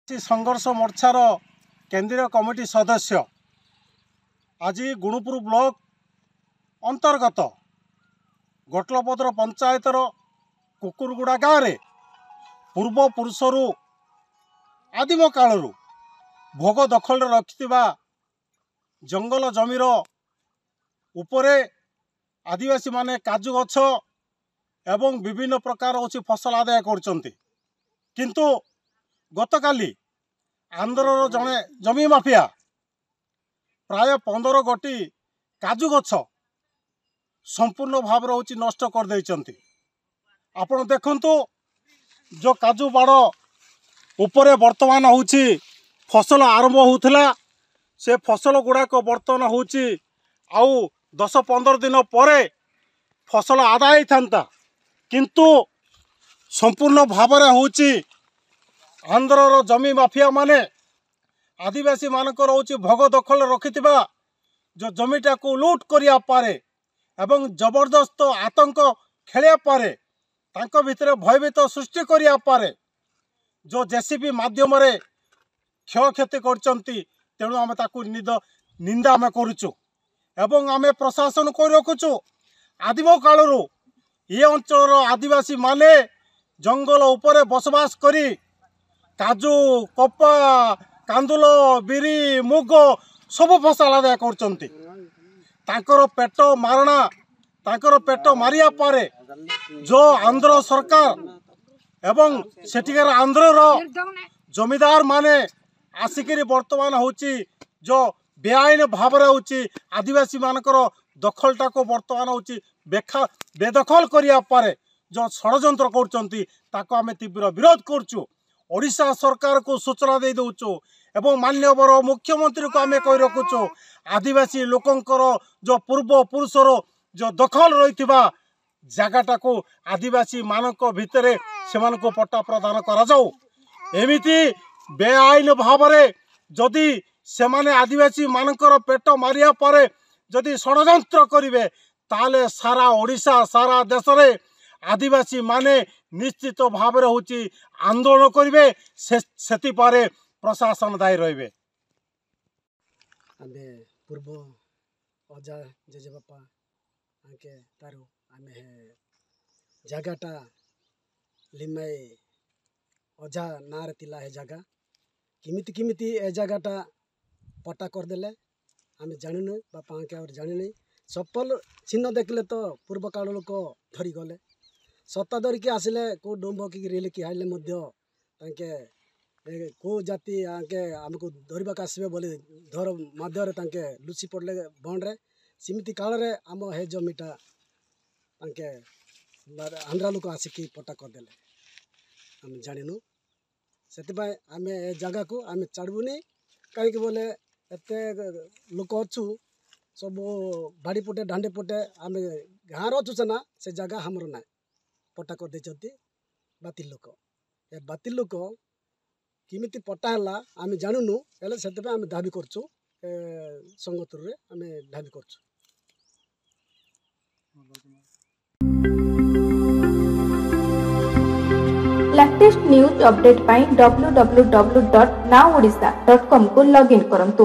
संघर्ष मोर्चार केंद्रीय कमिटी सदस्य आज गुणुपुर ब्लॉक अंतर्गत गोटलपद्र पंचायतर कुकुरगुड़ा गाँव में पूर्व पुरुषर आदिम काल भोग दखल रखि जंगल जमीर उपरे आदिवासी माने काजू गछ एवं विभिन्न प्रकार होची फसल आदाय करचंती किंतु गतकाली आंध्रर जड़े जमी माफिया प्राय 15 गोटी काजू गछ संपूर्ण भाव होची नष्ट कर देइचंती। आपण देखंतु जो काजू बाड़ उपरे वर्तमान होची फसल आरंभ होउथला से फसल गुड़ाक बर्तन होची आउ 10-15 दिन परे फसल आदाय थांता किंतु संपूर्ण भावरे होची आंध्रर जमी माफिया माने आदिवासी मानकर होची भोग दखल रखिथिबा जो जमीटा को लूट करिया पारे एवं जबरदस्त आतंक खेलिया पारे तांको भितरे भयभीत सृष्टि करिया पारे जो जेसीबी माध्यम रे क्षय क्षति करचंती तेणु आमे ताकू निंदा आमे करूचु एवं आमे प्रशासन को रखुचु। आदिम कालरू ये अंचल आदिवासी माने जंगल उपरे बसवास करी काजू कपा कांदुल बिरी मुग सब फसल आदाय करचंती तांकर पेट मारणा तांकर पेट मारिया पारे जो आंध्र सरकार एवं सेठिकार आंध्रर जमीदार माने आसिकरी वर्तमान होची जो बेआईन भाव आदिवासी मानकर दखलटा को वर्तमान होची बेदखल करिया पारे जो षड्यंत्र करचंती ताको आमे तीव्र विरोध करचु। ओडिशा सरकार को सूचना दे दउचु एवं माननीय मुख्यमंत्री को आमे कहि रखुचु आदिवासी लोकंकर जो पूर्व पुरुषर जो दखल रहिथिबा जगटा को आदिवासी मानक भितरे सेमान को पट्टा प्रदान करा जाऊ। एमिति बेआईन भाव जदि सेमाने आदिवासी मानकर पेट मारिया पारे जदि षड्यंत्र करिवे ताले सारा ओडिशा सारा देश रे आदिवासी माने निश्चित भाव होची आंदोलन करिवे सेति पारे प्रशासन दायी रहिबे। आमे पूर्व अजा जेजे बापा आके तारू आमे जगाटा लिमाई अजा नार तिला है जगह किमिति किमिति ए जगाटा पट्टा कर देले आमे जानिनु बापा आके और जानिनै सफल चिन्ह देखले तो पूर्व काल लोक धरी गले सत्ता धरिकी आसिले को डोंब की रेल की आइले मध्य तांके को जाति आके हमको धरबाक आसबे बोले धर मध्य तांके लुचि पड़ले बन रे सिमिति काल रे आम हे जमीटा तांके आंध्रा लोक आसिकी पट्टा कर देले आम जानिनु सेतिबाय आमे ए जगह को आमे छाड़बुनी कहीं बोले एते लोक अच्छु सब बाड़ी पटे डांडे पटे आमे गाँव रचु ना से जगह हमर ना पट्टा कर देचंती बातिल लोक ए बातिल लोक किमिति पट्टा हला आमे जानुनु हेले सेते आमे दाबी करछु संगतुर रे आमे दाबी करछु। लेटेस्ट न्यूज अपडेट पाई www.nowodisha.com को लॉगिन करंतु।